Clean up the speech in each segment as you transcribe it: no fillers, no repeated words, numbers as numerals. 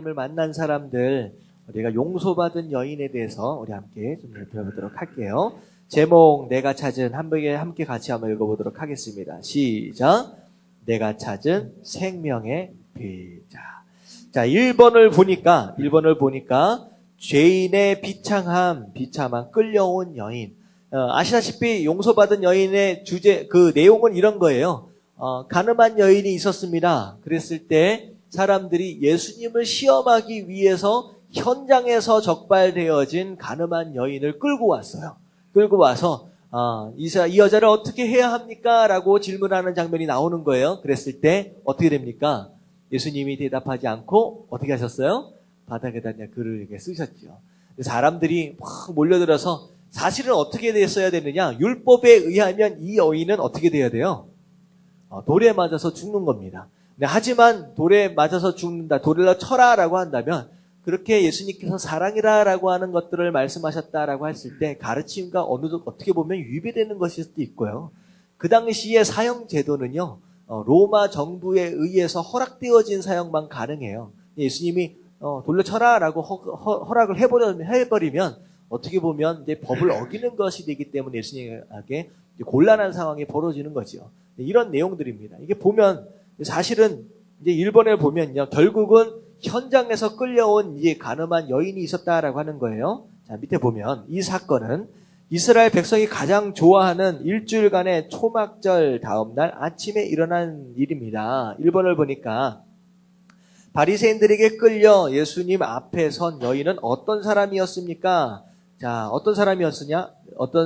예수님을 만난 사람들, 우리가 용서받은 여인에 대해서 우리 함께 좀 살펴보도록 할게요. 제목 내가 찾은 함께 같이 한번 읽어보도록 하겠습니다. 시작. 내가 찾은 생명의 길. 자, 1번을 보니까 죄인의 비참한 끌려온 여인. 아시다시피 용서받은 여인의 그 내용은 이런 거예요. 가늠한 여인이 있었습니다. 그랬을 때 사람들이 예수님을 시험하기 위해서 현장에서 적발되어진 가늠한 여인을 끌고 왔어요. 끌고 와서 이 여자를 어떻게 해야 합니까? 라고 질문하는 장면이 나오는 거예요. 그랬을 때 어떻게 됩니까? 예수님이 대답하지 않고 어떻게 하셨어요? 바닥에다 그냥 글을 이렇게 쓰셨죠. 사람들이 막 몰려들어서 사실은 어떻게 됐어야 되느냐? 율법에 의하면 이 여인은 어떻게 돼야 돼요? 돌에 맞아서 죽는 겁니다. 하지만 돌에 맞아서 죽는다, 돌을 쳐라라고 한다면 그렇게 예수님께서 사랑이라라고 하는 것들을 말씀하셨다라고 했을 때 가르침과 어떻게 보면 위배되는 것일 수도 있고요. 그 당시의 사형 제도는요, 로마 정부에 의해서 허락되어진 사형만 가능해요. 예수님이 돌려 쳐라라고 허락을 해버리면 어떻게 보면 이제 법을 어기는 것이 되기 때문에 예수님에게 곤란한 상황이 벌어지는 거죠. 이런 내용들입니다. 이게 보면 사실은 이제 1번에 보면요, 결국은 현장에서 끌려온 이제 가늠한 여인이 있었다라고 하는 거예요. 자, 밑에 보면 이 사건은 이스라엘 백성이 가장 좋아하는 일주일간의 초막절 다음 날 아침에 일어난 일입니다. 1번을 보니까 바리새인들에게 끌려 예수님 앞에 선 여인은 어떤 사람이었습니까? 자, 어떤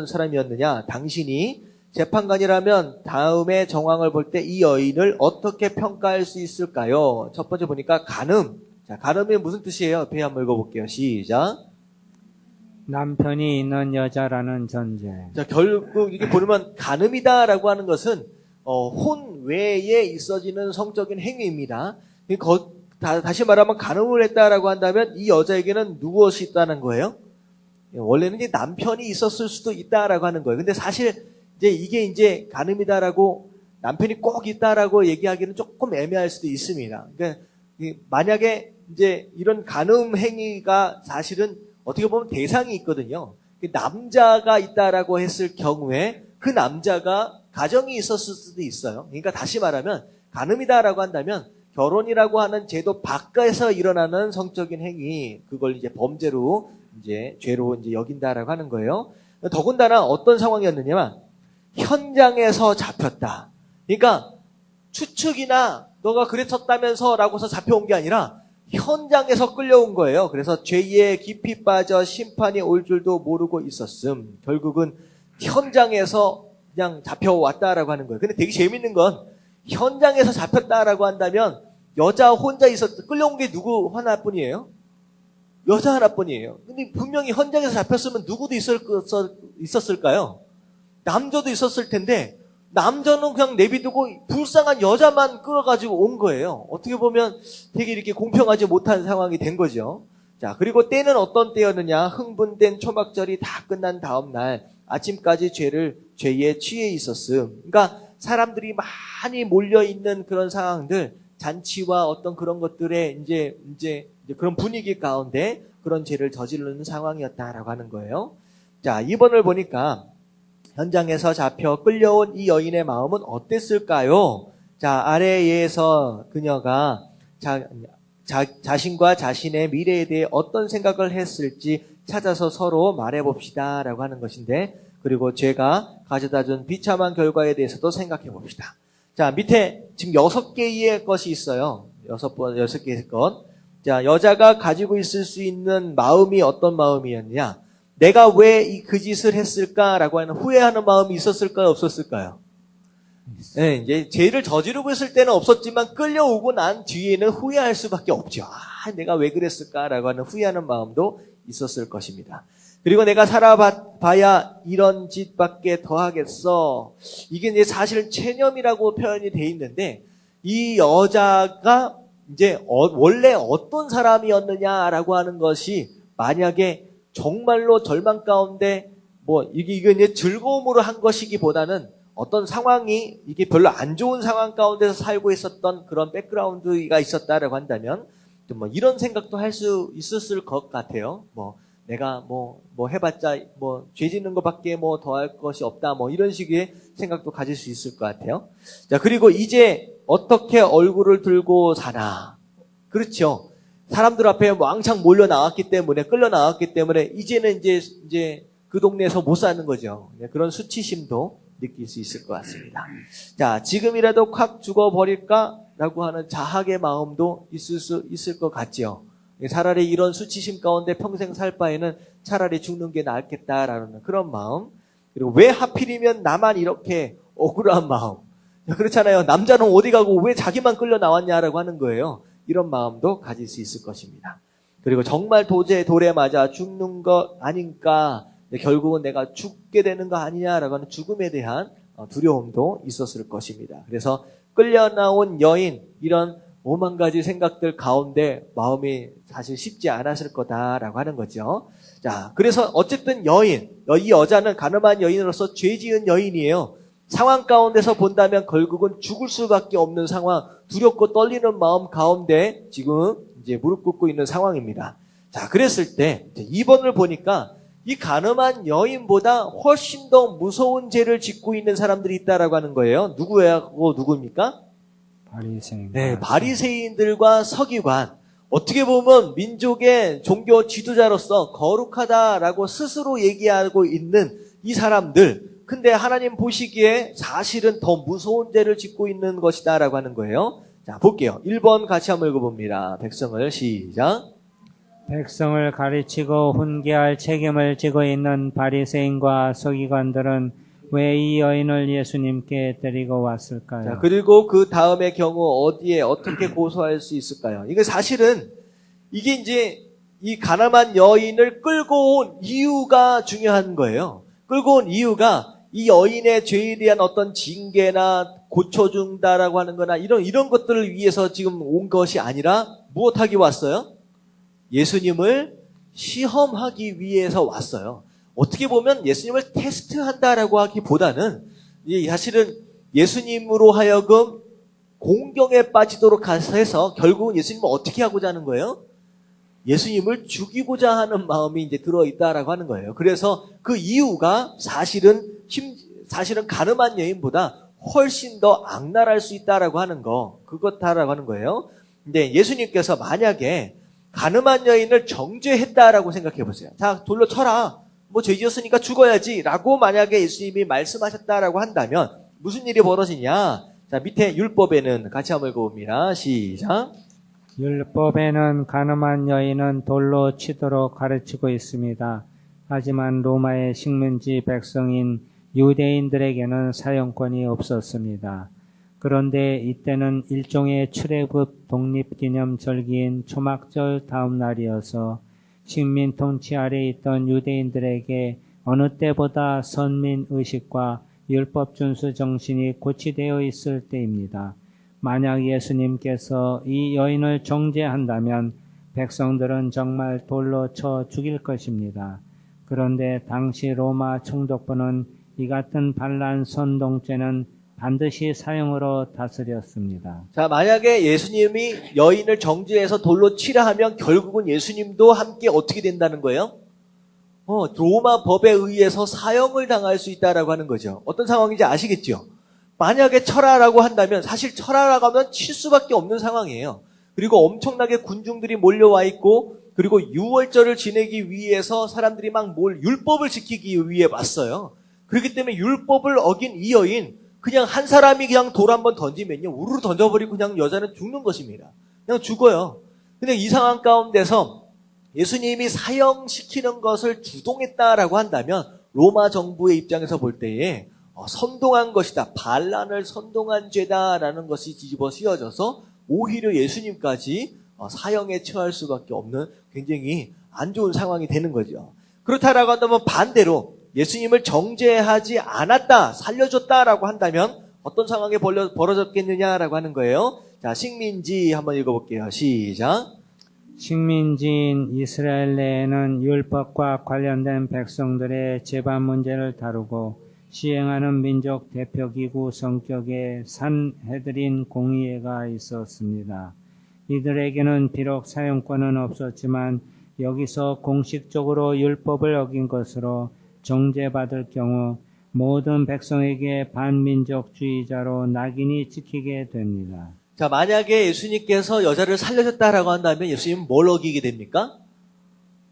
사람이었느냐? 당신이 재판관이라면 다음의 정황을 볼 때 이 여인을 어떻게 평가할 수 있을까요? 첫 번째 보니까 간음. 자, 간음이 무슨 뜻이에요? 옆에 한번 읽어볼게요. 시작. 남편이 있는 여자라는 전제. 자, 결국 이게 보면 간음이다라고 하는 것은 혼 외에 있어지는 성적인 행위입니다. 다시 말하면 간음을 했다라고 한다면 이 여자에게는 무엇이 있다는 거예요? 원래는 이제 남편이 있었을 수도 있다라고 하는 거예요. 근데 사실 이게 이제 간음이다라고 남편이 꼭 있다라고 얘기하기는 조금 애매할 수도 있습니다. 그러니까 만약에 이제 이런 간음 행위가 사실은 어떻게 보면 대상이 있거든요. 남자가 있다라고 했을 경우에 그 남자가 가정이 있었을 수도 있어요. 그러니까 다시 말하면 간음이다라고 한다면 결혼이라고 하는 제도 밖에서 일어나는 성적인 행위, 그걸 이제 범죄로 죄로 여긴다라고 하는 거예요. 더군다나 어떤 상황이었느냐면 현장에서 잡혔다. 그러니까 추측이나 너가 그랬었다면서 라고 해서 잡혀온 게 아니라 현장에서 끌려온 거예요. 그래서 죄에 깊이 빠져 심판이 올 줄도 모르고 있었음. 결국은 현장에서 그냥 잡혀왔다라고 하는 거예요. 근데 되게 재밌는 건 현장에서 잡혔다라고 한다면 여자 혼자 끌려온 게 누구 하나뿐이에요? 여자 하나뿐이에요. 근데 분명히 현장에서 잡혔으면 누구도 있었을까요? 남자도 있었을 텐데 남자는 그냥 내비두고 불쌍한 여자만 끌어가지고 온 거예요. 어떻게 보면 되게 이렇게 공평하지 못한 상황이 된 거죠. 자, 그리고 때는 어떤 때였느냐? 흥분된 초막절이 다 끝난 다음 날 아침까지 죄에 취해 있었음. 그러니까 사람들이 많이 몰려 있는 그런 상황들, 잔치와 어떤 그런 것들에 이제 그런 분위기 가운데 그런 죄를 저지르는 상황이었다라고 하는 거예요. 자, 2번을 보니까 현장에서 잡혀 끌려온 이 여인의 마음은 어땠을까요? 자, 아래에서 그녀가 자신과 자신의 미래에 대해 어떤 생각을 했을지 찾아서 서로 말해봅시다 라고 하는 것인데, 그리고 죄가 가져다준 비참한 결과에 대해서도 생각해 봅시다. 자, 밑에 지금 6개의 것이 있어요. 6개의 것. 자, 여자가 가지고 있을 수 있는 마음이 어떤 마음이었냐? 내가 왜 그 짓을 했을까라고 하는 후회하는 마음이 있었을까요? 없었을까요? 네, 이제 죄를 저지르고 있을 때는 없었지만 끌려오고 난 뒤에는 후회할 수밖에 없죠. 내가 왜 그랬을까라고 하는 후회하는 마음도 있었을 것입니다. 그리고 내가 살아봐야 이런 짓밖에 더 하겠어. 이게 이제 사실 체념이라고 표현이 돼 있는데, 이 여자가 이제 원래 어떤 사람이었느냐라고 하는 것이 만약에 정말로 절망 가운데 이게 이제 즐거움으로 한 것이기보다는 어떤 상황이 이게 별로 안 좋은 상황 가운데서 살고 있었던 그런 백그라운드가 있었다라고 한다면 뭐 이런 생각도 할 수 있었을 것 같아요. 내가 해봤자 죄 짓는 것밖에 더 할 것이 없다. 이런 식의 생각도 가질 수 있을 것 같아요. 자, 그리고 이제 어떻게 얼굴을 들고 사나. 그렇죠. 사람들 앞에 왕창 몰려 나왔기 때문에, 끌려 나왔기 때문에, 이제는 이제 그 동네에서 못 사는 거죠. 그런 수치심도 느낄 수 있을 것 같습니다. 자, 지금이라도 확 죽어버릴까? 라고 하는 자학의 마음도 있을 수 있을 것 같죠. 차라리 이런 수치심 가운데 평생 살 바에는 차라리 죽는 게 낫겠다라는 그런 마음. 그리고 왜 하필이면 나만 이렇게 억울한 마음. 그렇잖아요. 남자는 어디 가고 왜 자기만 끌려 나왔냐라고 하는 거예요. 이런 마음도 가질 수 있을 것입니다. 그리고 정말 돌에 맞아 죽는 것 아닌가, 결국은 내가 죽게 되는 거 아니냐라고 하는 죽음에 대한 두려움도 있었을 것입니다. 그래서 끌려 나온 여인, 이런 5만 가지 생각들 가운데 마음이 사실 쉽지 않았을 거다라고 하는 거죠. 자, 그래서 어쨌든 이 여자는 가늠한 여인으로서 죄 지은 여인이에요. 상황 가운데서 본다면 결국은 죽을 수밖에 없는 상황, 두렵고 떨리는 마음 가운데 지금 이제 무릎 꿇고 있는 상황입니다. 자, 그랬을 때 2번을 보니까 이 가늠한 여인보다 훨씬 더 무서운 죄를 짓고 있는 사람들이 있다라고 하는 거예요. 누구하고 누구입니까? 바리새인. 네, 바리새인들과 서기관. 어떻게 보면 민족의 종교 지도자로서 거룩하다라고 스스로 얘기하고 있는 이 사람들. 근데 하나님 보시기에 사실은 더 무서운 죄를 짓고 있는 것이다라고 하는 거예요. 자, 볼게요. 1번 같이 한번 읽어봅니다. 백성을 시작. 백성을 가르치고 훈계할 책임을 지고 있는 바리새인과 서기관들은 왜 이 여인을 예수님께 데리고 왔을까요? 자, 그리고 그 다음의 경우 어디에 어떻게 고소할 수 있을까요? 이게 사실은 이게 이제 이 가늠한 여인을 끌고 온 이유가 중요한 거예요. 끌고 온 이유가 이 여인의 죄에 대한 어떤 징계나 고쳐준다라고 하는 거나 이런 것들을 위해서 지금 온 것이 아니라 무엇하기 왔어요? 예수님을 시험하기 위해서 왔어요. 어떻게 보면 예수님을 테스트한다라고 하기보다는 사실은 예수님으로 하여금 공경에 빠지도록 해서 결국은 예수님을 어떻게 하고자 하는 거예요? 예수님을 죽이고자 하는 마음이 이제 들어있다라고 하는 거예요. 그래서 그 이유가 사실은 가늠한 여인보다 훨씬 더 악랄할 수 있다라고 하는 거, 그렇다라고 하는 거예요. 근데 예수님께서 만약에 가늠한 여인을 정죄했다라고 생각해 보세요. 자, 돌로 쳐라. 죄 지었으니까 죽어야지. 라고 만약에 예수님이 말씀하셨다라고 한다면 무슨 일이 벌어지냐? 자, 밑에 율법에는 같이 한번 읽어봅니다. 시작. 율법에는 가늠한 여인은 돌로 치도록 가르치고 있습니다. 하지만 로마의 식민지 백성인 유대인들에게는 사용권이 없었습니다. 그런데 이때는 일종의 출애굽 독립기념 절기인 초막절 다음 날이어서 식민 통치 아래 있던 유대인들에게 어느 때보다 선민 의식과 율법 준수 정신이 고취되어 있을 때입니다. 만약 예수님께서 이 여인을 정죄한다면 백성들은 정말 돌로 쳐 죽일 것입니다. 그런데 당시 로마 총독부는 이 같은 반란 선동죄는 반드시 사형으로 다스렸습니다. 자, 만약에 예수님이 여인을 정죄해서 돌로 치라 하면 결국은 예수님도 함께 어떻게 된다는 거예요? 로마 법에 의해서 사형을 당할 수 있다라고 하는 거죠. 어떤 상황인지 아시겠죠? 만약에 철하라고 한다면 사실 철하라고 하면 칠 수밖에 없는 상황이에요. 그리고 엄청나게 군중들이 몰려와 있고 그리고 유월절을 지내기 위해서 사람들이 막 율법을 지키기 위해 왔어요. 그렇기 때문에 율법을 어긴 이 여인 그냥 한 사람이 그냥 돌 한번 던지면요. 우르르 던져버리고 그냥 여자는 죽는 것입니다. 그냥 죽어요. 근데 이 상황 가운데서 예수님이 사형시키는 것을 주동했다라고 한다면 로마 정부의 입장에서 볼 때에 선동한 것이다. 반란을 선동한 죄다라는 것이 뒤집어 씌워져서 오히려 예수님까지 사형에 처할 수밖에 없는 굉장히 안 좋은 상황이 되는 거죠. 그렇다라고 한다면 반대로 예수님을 정죄하지 않았다, 살려줬다라고 한다면 어떤 상황이 벌어졌겠느냐라고 하는 거예요. 자, 식민지 한번 읽어볼게요. 시작. 식민지인 이스라엘 내에는 율법과 관련된 백성들의 재반 문제를 다루고 시행하는 민족 대표기구 성격의 산헤드린 공의회가 있었습니다. 이들에게는 비록 사용권은 없었지만 여기서 공식적으로 율법을 어긴 것으로 정죄받을 경우 모든 백성에게 반민족주의자로 낙인이 찍히게 됩니다. 자, 만약에 예수님께서 여자를 살려줬다라고 한다면 예수님은 뭘 어기게 됩니까?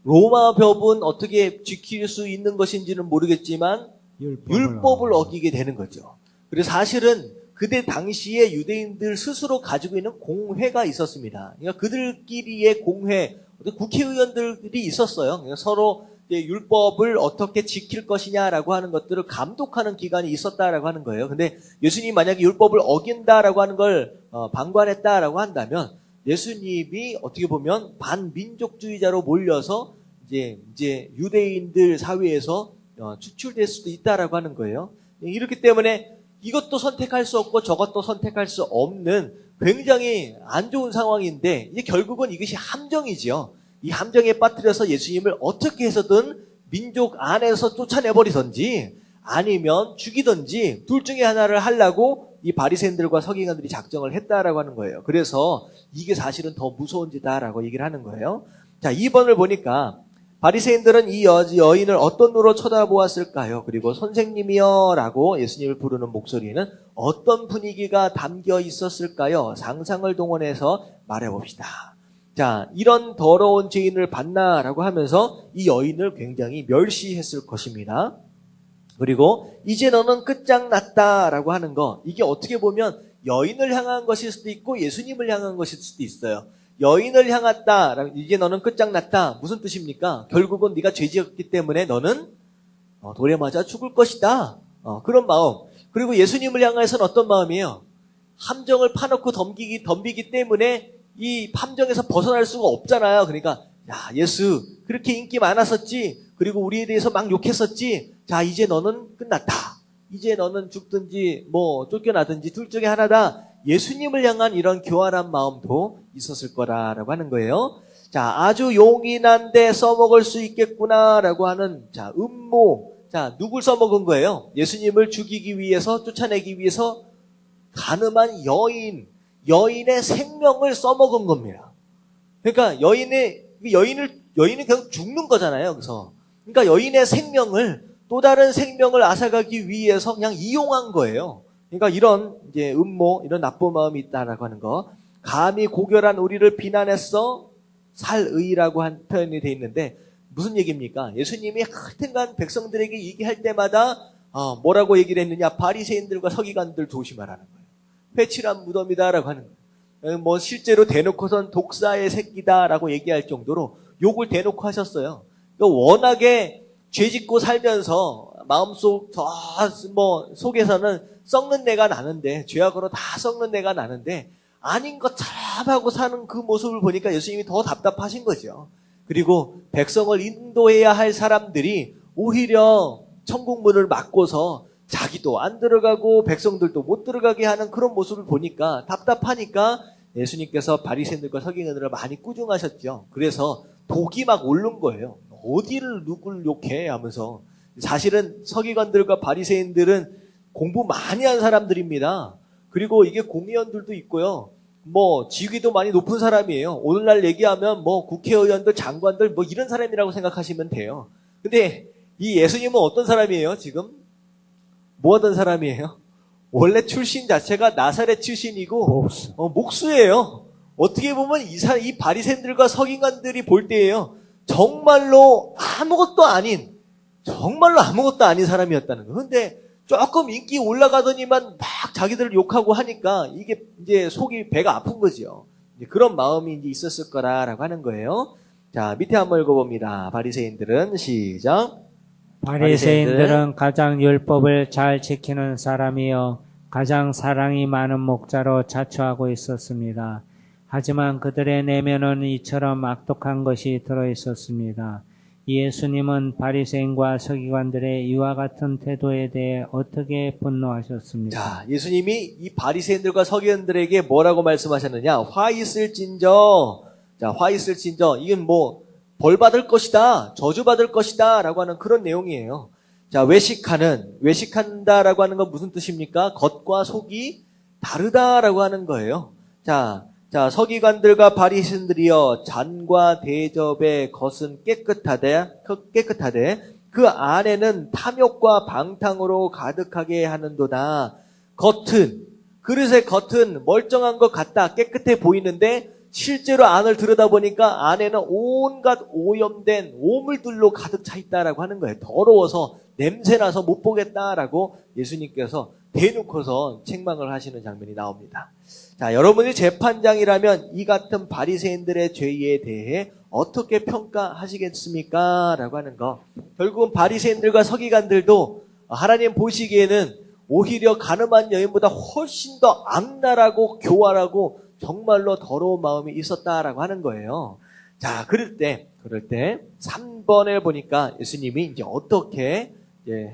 로마 법은 어떻게 지킬 수 있는 것인지는 모르겠지만 율법을 어기게 되는 거죠. 그리고 사실은 그때 당시에 유대인들 스스로 가지고 있는 공회가 있었습니다. 그러니까 그들끼리의 공회, 국회의원들이 있었어요. 그러니까 서로 이제 율법을 어떻게 지킬 것이냐라고 하는 것들을 감독하는 기관이 있었다라고 하는 거예요. 근데 예수님이 만약에 율법을 어긴다라고 하는 걸 방관했다라고 한다면 예수님이 어떻게 보면 반민족주의자로 몰려서 이제 유대인들 사회에서 추출될 수도 있다라고 하는 거예요. 이렇기 때문에 이것도 선택할 수 없고 저것도 선택할 수 없는 굉장히 안 좋은 상황인데 이제 결국은 이것이 함정이지요. 이 함정에 빠뜨려서 예수님을 어떻게 해서든 민족 안에서 쫓아내버리든지 아니면 죽이든지 둘 중에 하나를 하려고 이 바리새인들과 서기관들이 작정을 했다라고 하는 거예요. 그래서 이게 사실은 더 무서운 짓다라고 얘기를 하는 거예요. 자, 2번을 보니까 바리새인들은 이 여인을 어떤 눈으로 쳐다보았을까요? 그리고 선생님이여 라고 예수님을 부르는 목소리는 어떤 분위기가 담겨 있었을까요? 상상을 동원해서 말해봅시다. 자, 이런 더러운 죄인을 봤나라고 하면서 이 여인을 굉장히 멸시했을 것입니다. 그리고 이제 너는 끝장났다라고 하는 거, 이게 어떻게 보면 여인을 향한 것일 수도 있고 예수님을 향한 것일 수도 있어요. 여인을 향했다. 이제 너는 끝장났다. 무슨 뜻입니까? 결국은 네가 죄지었기 때문에 너는 돌에 맞아 죽을 것이다. 그런 마음. 그리고 예수님을 향해서는 어떤 마음이에요? 함정을 파놓고 덤비기 때문에 이 함정에서 벗어날 수가 없잖아요. 그러니까 야, 예수 그렇게 인기 많았었지. 그리고 우리에 대해서 막 욕했었지. 자, 이제 너는 끝났다. 이제 너는 죽든지 뭐 쫓겨나든지 둘 중에 하나다. 예수님을 향한 이런 교활한 마음도 있었을 거라고 하는 거예요. 자, 아주 용인한데 써먹을 수 있겠구나라고 하는 자, 음모. 자, 누굴 써먹은 거예요? 예수님을 죽이기 위해서, 쫓아내기 위해서 가늠한 여인의 생명을 써먹은 겁니다. 그러니까 여인은 그냥 죽는 거잖아요. 그러니까 여인의 생명을 또 다른 생명을 앗아가기 위해서 그냥 이용한 거예요. 그러니까 이런 이제 음모, 이런 나쁜 마음이 있다라고 하는 거. 감히 고결한 우리를 비난했어 살의라고 한 표현이 돼 있는데 무슨 얘기입니까? 예수님이 하여튼간 백성들에게 얘기할 때마다 뭐라고 얘기를 했느냐? 바리새인들과 서기관들 조심하라는 거예요. 회칠한 무덤이다라고 하는 거예요. 뭐 실제로 대놓고선 독사의 새끼다라고 얘기할 정도로 욕을 대놓고 하셨어요. 그러니까 워낙에 죄짓고 살면서 마음속 속에서는 썩는 내가 나는데 죄악으로 다 썩는 내가 나는데 아닌 것처럼 하고 사는 그 모습을 보니까 예수님이 더 답답하신 거죠. 그리고 백성을 인도해야 할 사람들이 오히려 천국문을 막고서 자기도 안 들어가고 백성들도 못 들어가게 하는 그런 모습을 보니까 답답하니까 예수님께서 바리새인들과 서기관들을 많이 꾸중하셨죠. 그래서 독이 막 오른 거예요. 어디를 누굴 욕해 하면서. 사실은 서기관들과 바리새인들은 공부 많이 한 사람들입니다. 그리고 이게 공의원들도 있고요. 뭐 직위도 많이 높은 사람이에요. 오늘날 얘기하면 뭐 국회의원들, 장관들 뭐 이런 사람이라고 생각하시면 돼요. 근데 이 예수님은 어떤 사람이에요? 지금 뭐 하던 사람이에요? 원래 출신 자체가 나사렛 출신이고 목수예요. 어떻게 보면 이 바리새인들과 서기관들이 볼 때예요. 정말로 아무것도 아닌 사람이었다는 거예요. 근데 조금 인기 올라가더니만 막 자기들을 욕하고 하니까 이게 이제 속이 배가 아픈 거죠. 그런 마음이 이제 있었을 거라고 하는 거예요. 자, 밑에 한번 읽어봅니다. 바리새인들은 시작. 바리새인들은 가장 율법을 잘 지키는 사람이요 가장 사랑이 많은 목자로 자처하고 있었습니다. 하지만 그들의 내면은 이처럼 악독한 것이 들어 있었습니다. 예수님은 바리새인과 서기관들의 이와 같은 태도에 대해 어떻게 분노하셨습니까? 자, 예수님이 이 바리새인들과 서기관들에게 뭐라고 말씀하셨느냐? 화 있을진저. 자, 화 있을진저. 이건 뭐 벌 받을 것이다, 저주 받을 것이다 라고 하는 그런 내용이에요. 자, 외식한다라고 하는 건 무슨 뜻입니까? 겉과 속이 다르다라고 하는 거예요. 자, 자, 서기관들과 바리새인들이여 잔과 대접의 겉은 깨끗하되 그 안에는 탐욕과 방탕으로 가득하게 하는도다. 그릇의 겉은 멀쩡한 것 같다. 깨끗해 보이는데 실제로 안을 들여다보니까 안에는 온갖 오염된 오물들로 가득 차 있다라고 하는 거예요. 더러워서 냄새나서 못 보겠다라고 예수님께서 대놓고서 책망을 하시는 장면이 나옵니다. 자, 여러분이 재판장이라면 이 같은 바리새인들의 죄에 대해 어떻게 평가하시겠습니까? 라고 하는 거. 결국은 바리새인들과 서기관들도 하나님 보시기에는 오히려 가늠한 여인보다 훨씬 더 악랄하고 교활하고 정말로 더러운 마음이 있었다라고 하는 거예요. 자, 그럴 때 3번에 보니까 예수님이 이제 어떻게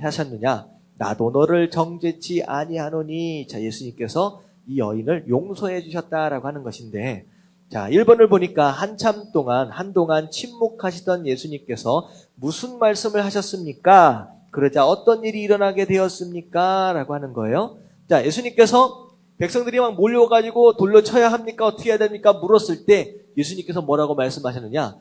하셨느냐? 나도 너를 정죄치 아니하노니. 자, 예수님께서 이 여인을 용서해 주셨다라고 하는 것인데, 자, 1번을 보니까 한동안 침묵하시던 예수님께서 무슨 말씀을 하셨습니까? 그러자 어떤 일이 일어나게 되었습니까? 라고 하는 거예요. 자, 예수님께서 백성들이 막 몰려가지고 돌로 쳐야 합니까? 어떻게 해야 됩니까? 물었을 때 예수님께서 뭐라고 말씀하셨느냐?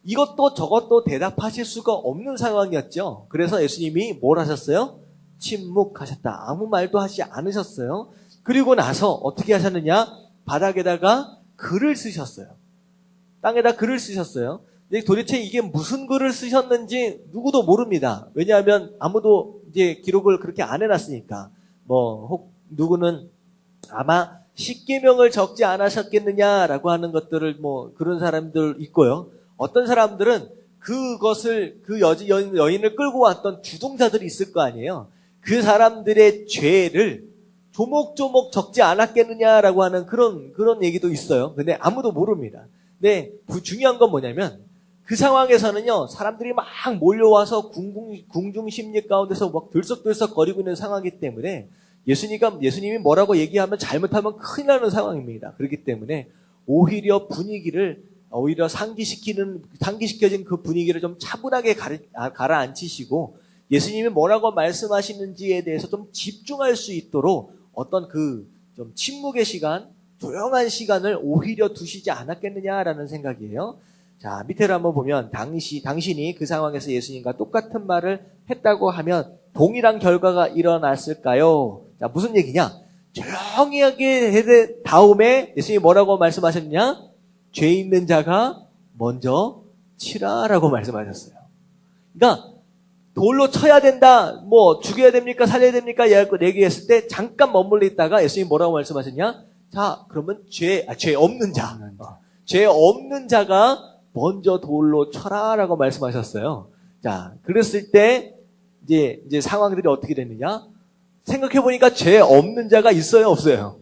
이것도 저것도 대답하실 수가 없는 상황이었죠. 그래서 예수님이 뭘 하셨어요? 침묵하셨다. 아무 말도 하지 않으셨어요. 그리고 나서 어떻게 하셨느냐? 바닥에다가 글을 쓰셨어요. 땅에다 글을 쓰셨어요. 근데 도대체 이게 무슨 글을 쓰셨는지 누구도 모릅니다. 왜냐하면 아무도 이제 기록을 그렇게 안 해놨으니까. 누구는 아마 십계명을 적지 않으셨겠느냐라고 하는 것들을 그런 사람들 있고요. 어떤 사람들은 그것을 그 여인을 끌고 왔던 주동자들이 있을 거 아니에요. 그 사람들의 죄를 조목조목 적지 않았겠느냐라고 하는 그런 얘기도 있어요. 근데 아무도 모릅니다. 근데 중요한 건 뭐냐면 그 상황에서는요, 사람들이 막 몰려와서 궁중심리 가운데서 막 들썩들썩 거리고 있는 상황이기 때문에 예수님이 뭐라고 얘기하면 잘못하면 큰일 나는 상황입니다. 그렇기 때문에 오히려 상기시켜진 그 분위기를 좀 차분하게 가라앉히시고 예수님이 뭐라고 말씀하시는지에 대해서 좀 집중할 수 있도록 어떤 좀 침묵의 시간, 조용한 시간을 오히려 두시지 않았겠느냐라는 생각이에요. 자, 밑에를 한번 보면 당신이 그 상황에서 예수님과 똑같은 말을 했다고 하면 동일한 결과가 일어났을까요? 자, 무슨 얘기냐? 조용히 하게 해 다음에 예수님이 뭐라고 말씀하셨냐? 죄 있는 자가 먼저 치라라고 말씀하셨어요. 그러니까 돌로 쳐야 된다, 죽여야 됩니까? 살려야 됩니까? 얘기했을 때 잠깐 머물러 있다가 예수님이 뭐라고 말씀하셨냐? 자, 그러면 죄 없는 자가 먼저 돌로 쳐라라고 말씀하셨어요. 자, 그랬을 때 이제 상황들이 어떻게 됐느냐? 생각해 보니까 죄 없는 자가 있어요, 없어요?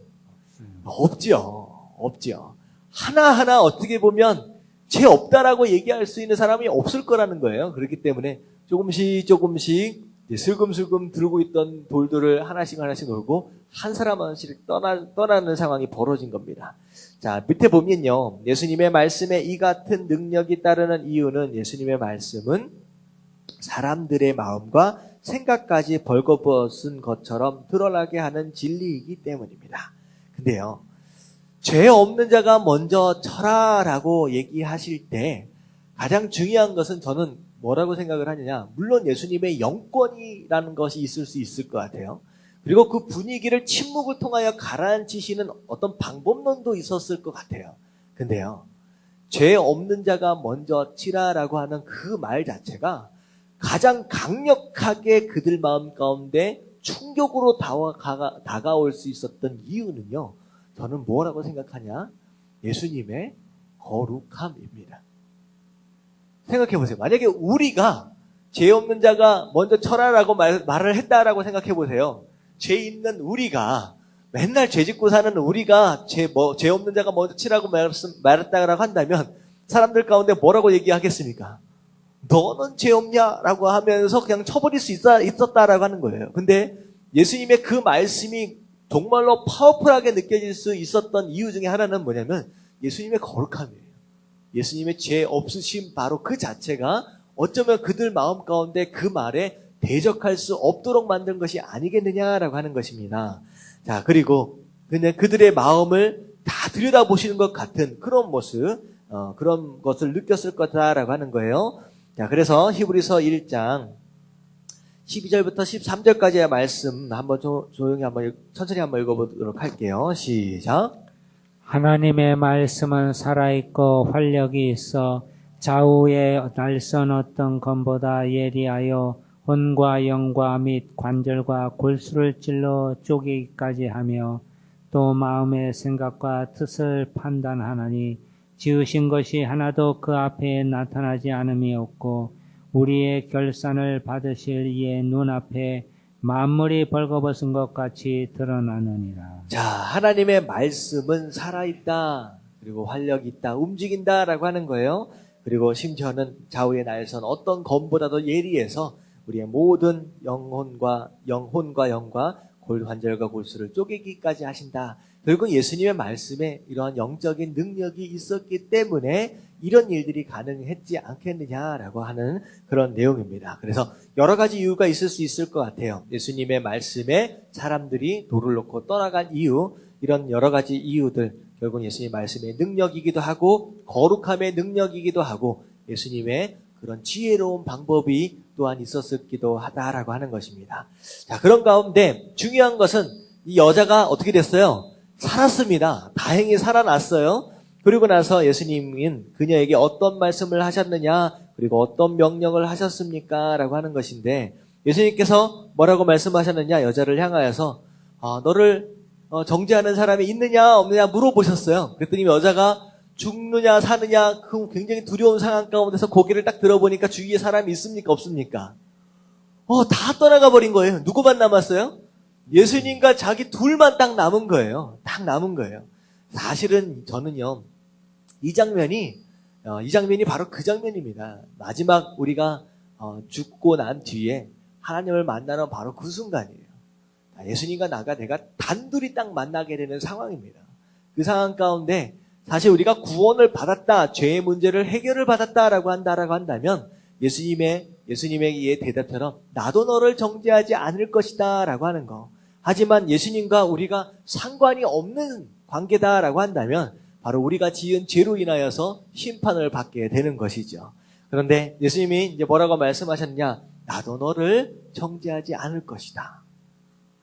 없지요. 하나하나 어떻게 보면 죄 없다라고 얘기할 수 있는 사람이 없을 거라는 거예요. 그렇기 때문에 조금씩 슬금슬금 들고 있던 돌들을 하나씩 놀고 한 사람 하나씩 떠나는 상황이 벌어진 겁니다. 자, 밑에 보면요, 예수님의 말씀에 이 같은 능력이 따르는 이유는 예수님의 말씀은 사람들의 마음과 생각까지 벌거벗은 것처럼 드러나게 하는 진리이기 때문입니다. 근데요, 죄 없는 자가 먼저 쳐라라고 얘기하실 때 가장 중요한 것은 저는 뭐라고 생각을 하느냐, 물론 예수님의 영권이라는 것이 있을 수 있을 것 같아요. 그리고 그 분위기를 침묵을 통하여 가라앉히시는 어떤 방법론도 있었을 것 같아요. 근데요, 죄 없는 자가 먼저 치라라고 하는 그 말 자체가 가장 강력하게 그들 마음 가운데 충격으로 다가올 수 있었던 이유는요, 저는 뭐라고 생각하냐? 예수님의 거룩함입니다. 생각해보세요. 만약에 우리가 죄 없는 자가 먼저 쳐라라고 말을 했다라고 생각해보세요. 죄 있는 우리가, 맨날 죄 짓고 사는 우리가 죄 없는 자가 먼저 치라고 말했다라고 한다면 사람들 가운데 뭐라고 얘기하겠습니까? 너는 죄 없냐라고 하면서 그냥 쳐버릴 수 있었다라고 하는 거예요. 근데 예수님의 그 말씀이 정말로 파워풀하게 느껴질 수 있었던 이유 중에 하나는 뭐냐면 예수님의 거룩함이에요. 예수님의 죄 없으심 바로 그 자체가 어쩌면 그들 마음 가운데 그 말에 대적할 수 없도록 만든 것이 아니겠느냐라고 하는 것입니다. 자, 그리고 그냥 그들의 마음을 다 들여다보시는 것 같은 그런 모습, 그런 것을 느꼈을 거다라고 하는 거예요. 자, 그래서 히브리서 1장 12절부터 13절까지의 말씀 한번 조용히 천천히 한번 읽어보도록 할게요. 시작. 하나님의 말씀은 살아있고 활력이 있어 좌우의 날선 어떤 검보다 예리하여 혼과 영과 및 관절과 골수를 찔러 쪼개기까지 하며 또 마음의 생각과 뜻을 판단하나니 지으신 것이 하나도 그 앞에 나타나지 않음이 없고 우리의 결산을 받으실 이의 눈앞에 만물이 벌거벗은 것 같이 드러나느니라. 자, 하나님의 말씀은 살아있다. 그리고 활력이 있다. 움직인다라고 하는 거예요. 그리고 심지어는 좌우의 날선 어떤 검보다도 예리해서 우리의 모든 영혼과 영과 관절과 골수를 쪼개기까지 하신다. 결국 예수님의 말씀에 이러한 영적인 능력이 있었기 때문에 이런 일들이 가능했지 않겠느냐라고 하는 그런 내용입니다. 그래서 여러 가지 이유가 있을 수 있을 것 같아요. 예수님의 말씀에 사람들이 돌을 놓고 떠나간 이유, 이런 여러 가지 이유들, 결국 예수님 말씀의 능력이기도 하고 거룩함의 능력이기도 하고 예수님의 그런 지혜로운 방법이 또한 있었기도 하다라고 하는 것입니다. 자, 그런 가운데 중요한 것은 이 여자가 어떻게 됐어요? 살았습니다. 다행히 살아났어요. 그리고 나서 예수님은 그녀에게 어떤 말씀을 하셨느냐, 그리고 어떤 명령을 하셨습니까? 라고 하는 것인데, 예수님께서 뭐라고 말씀하셨느냐, 여자를 향하여서 너를 정죄하는 사람이 있느냐 없느냐 물어보셨어요. 그랬더니 여자가 죽느냐 사느냐 그 굉장히 두려운 상황 가운데서 고개를 딱 들어보니까 주위에 사람이 있습니까 없습니까? 다 떠나가 버린 거예요. 누구만 남았어요? 예수님과 자기 둘만 딱 남은 거예요. 딱 남은 거예요. 사실은 저는요, 이 장면이 바로 그 장면입니다. 마지막 우리가 죽고 난 뒤에 하나님을 만나는 바로 그 순간이에요. 예수님과 내가 단둘이 딱 만나게 되는 상황입니다. 그 상황 가운데 사실 우리가 구원을 받았다, 죄의 문제를 해결을 받았다라고 한다면 예수님의 대답처럼 나도 너를 정죄하지 않을 것이다 라고 하는 거. 하지만 예수님과 우리가 상관이 없는 관계다라고 한다면 바로 우리가 지은 죄로 인하여서 심판을 받게 되는 것이죠. 그런데 예수님이 이제 뭐라고 말씀하셨냐? 나도 너를 정죄하지 않을 것이다.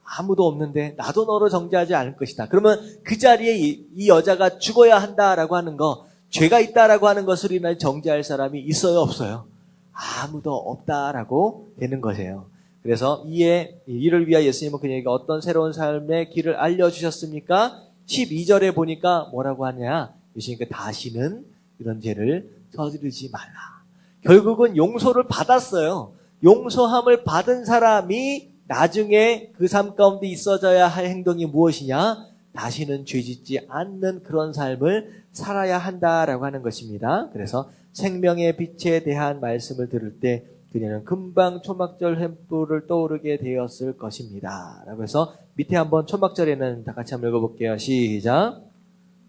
아무도 없는데 나도 너를 정죄하지 않을 것이다. 그러면 그 자리에 이 여자가 죽어야 한다라고 하는 거, 죄가 있다라고 하는 것을 인하여 정죄할 사람이 있어요 없어요? 아무도 없다라고 되는 것이에요. 그래서 이를 위하여 예수님은 그녀에게 어떤 새로운 삶의 길을 알려주셨습니까? 12절에 보니까 뭐라고 하냐? 예수님께 다시는 이런 죄를 저지르지 말라. 결국은 용서를 받았어요. 용서함을 받은 사람이 나중에 그 삶 가운데 있어져야 할 행동이 무엇이냐? 다시는 죄짓지 않는 그런 삶을 살아야 한다라고 하는 것입니다. 그래서 생명의 빛에 대한 말씀을 들을 때 그녀는 금방 초막절 횃불을 떠오르게 되었을 것입니다. 라고 해서 밑에 한번 초막절에는 다 같이 한번 읽어볼게요. 시작.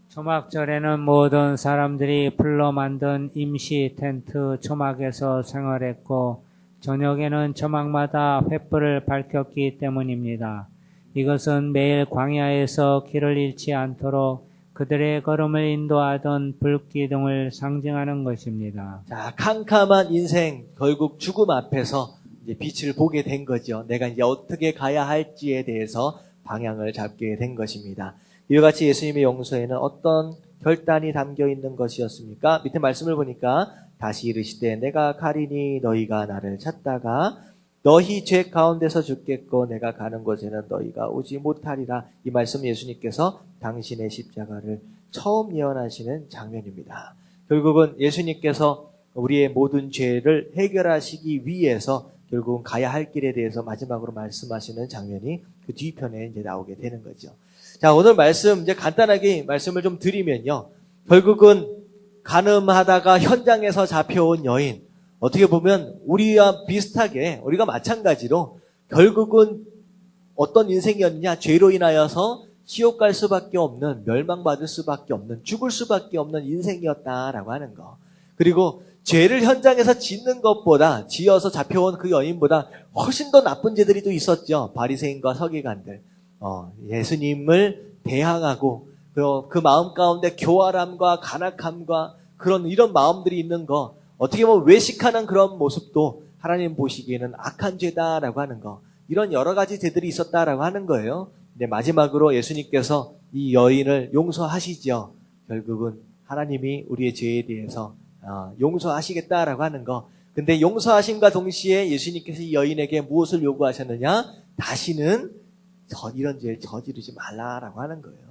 초막절에는 모든 사람들이 불로 만든 임시 텐트 초막에서 생활했고 저녁에는 초막마다 횃불을 밝혔기 때문입니다. 이것은 매일 광야에서 길을 잃지 않도록 그들의 걸음을 인도하던 불기둥을 상징하는 것입니다. 자, 캄캄한 인생, 결국 죽음 앞에서 이제 빛을 보게 된 거죠. 내가 이제 어떻게 가야 할지에 대해서 방향을 잡게 된 것입니다. 이와 같이 예수님의 용서에는 어떤 결단이 담겨 있는 것이었습니까? 밑에 말씀을 보니까 다시 이르시되 내가 가리니 너희가 나를 찾다가 너희 죄 가운데서 죽겠고 내가 가는 곳에는 너희가 오지 못하리라. 이 말씀 예수님께서 당신의 십자가를 처음 예언하시는 장면입니다. 결국은 예수님께서 우리의 모든 죄를 해결하시기 위해서 결국은 가야 할 길에 대해서 마지막으로 말씀하시는 장면이 그 뒤편에 이제 나오게 되는 거죠. 자, 오늘 말씀 이제 간단하게 말씀을 좀 드리면요. 결국은 간음하다가 현장에서 잡혀온 여인, 어떻게 보면 우리와 비슷하게 우리가 마찬가지로 결국은 어떤 인생이었느냐, 죄로 인하여서 지옥 갈 수밖에 없는, 멸망받을 수밖에 없는, 죽을 수밖에 없는 인생이었다라고 하는 거. 그리고 죄를 현장에서 짓는 것보다, 지어서 잡혀온 그 여인보다 훨씬 더 나쁜 죄들이 또 있었죠. 바리새인과 서기관들. 예수님을 대항하고 그 마음 가운데 교활함과 간악함과 이런 마음들이 있는 거, 어떻게 보면 외식하는 그런 모습도 하나님 보시기에는 악한 죄다라고 하는 거, 이런 여러 가지 죄들이 있었다라고 하는 거예요. 근데 마지막으로 예수님께서 이 여인을 용서하시죠. 결국은 하나님이 우리의 죄에 대해서 용서하시겠다라고 하는 거. 근데 용서하심과 동시에 예수님께서 이 여인에게 무엇을 요구하셨느냐? 다시는 이런 죄를 저지르지 말라라고 하는 거예요.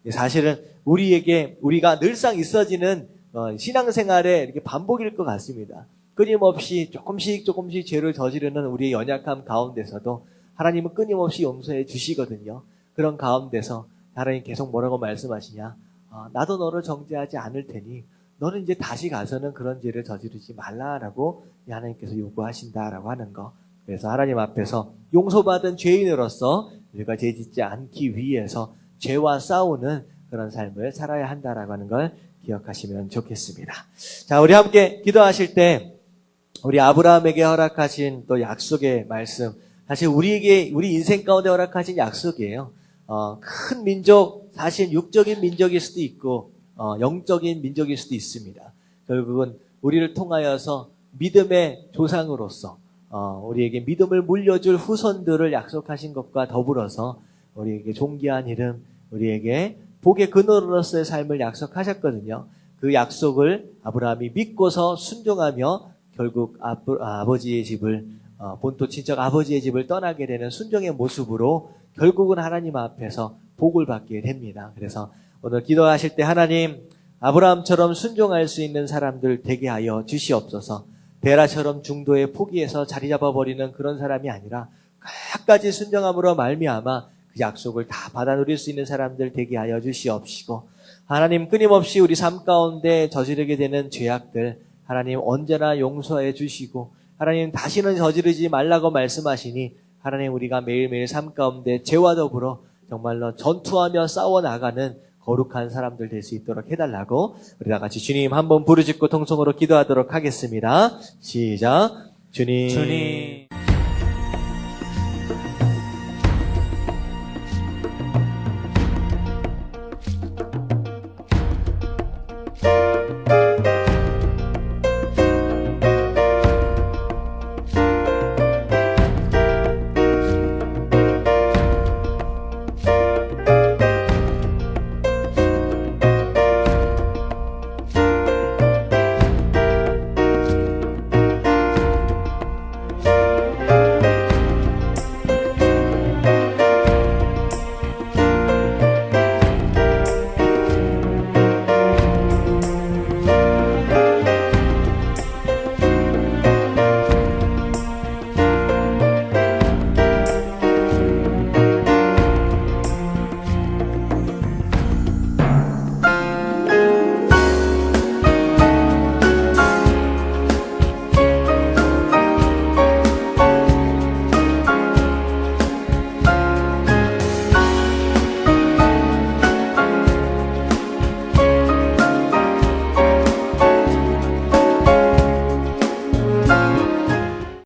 사실은 우리가 늘상 있어지는 신앙생활에 이렇게 반복일 것 같습니다. 끊임없이 조금씩 죄를 저지르는 우리의 연약함 가운데서도 하나님은 끊임없이 용서해 주시거든요. 그런 가운데서 하나님 계속 뭐라고 말씀하시냐? 나도 너를 정죄하지 않을 테니 너는 이제 다시 가서는 그런 죄를 저지르지 말라라고 하나님께서 요구하신다라고 하는 거. 그래서 하나님 앞에서 용서받은 죄인으로서 우리가 죄 짓지 않기 위해서 죄와 싸우는 그런 삶을 살아야 한다라고 하는 걸 기억하시면 좋겠습니다. 자, 우리 함께 기도하실 때 우리 아브라함에게 허락하신 또 약속의 말씀, 사실 우리 인생 가운데 허락하신 약속이에요. 큰 민족, 사실 육적인 민족일 수도 있고 영적인 민족일 수도 있습니다. 결국은 우리를 통하여서 믿음의 조상으로서 우리에게 믿음을 물려줄 후손들을 약속하신 것과 더불어서 우리에게 존귀한 이름, 우리에게 복의 근원으로서의 삶을 약속하셨거든요. 그 약속을 아브라함이 믿고서 순종하며 결국 아버지의 집을 본토 친척 아버지의 집을 떠나게 되는 순종의 모습으로 결국은 하나님 앞에서 복을 받게 됩니다. 그래서 오늘 기도하실 때 하나님, 아브라함처럼 순종할 수 있는 사람들 되게 하여 주시옵소서. 데라처럼 중도에 포기해서 자리 잡아버리는 그런 사람이 아니라 끝까지 순종함으로 말미암아 그 약속을 다 받아 누릴 수 있는 사람들 되게 하여 주시옵시고, 하나님 끊임없이 우리 삶 가운데 저지르게 되는 죄악들 하나님 언제나 용서해 주시고, 하나님 다시는 저지르지 말라고 말씀하시니 하나님 우리가 매일매일 삶 가운데 죄와 더불어 정말로 전투하며 싸워나가는 거룩한 사람들 될 수 있도록 해달라고 우리 다 같이 주님 한번 부르짖고 통성으로 기도하도록 하겠습니다. 시작. 주님.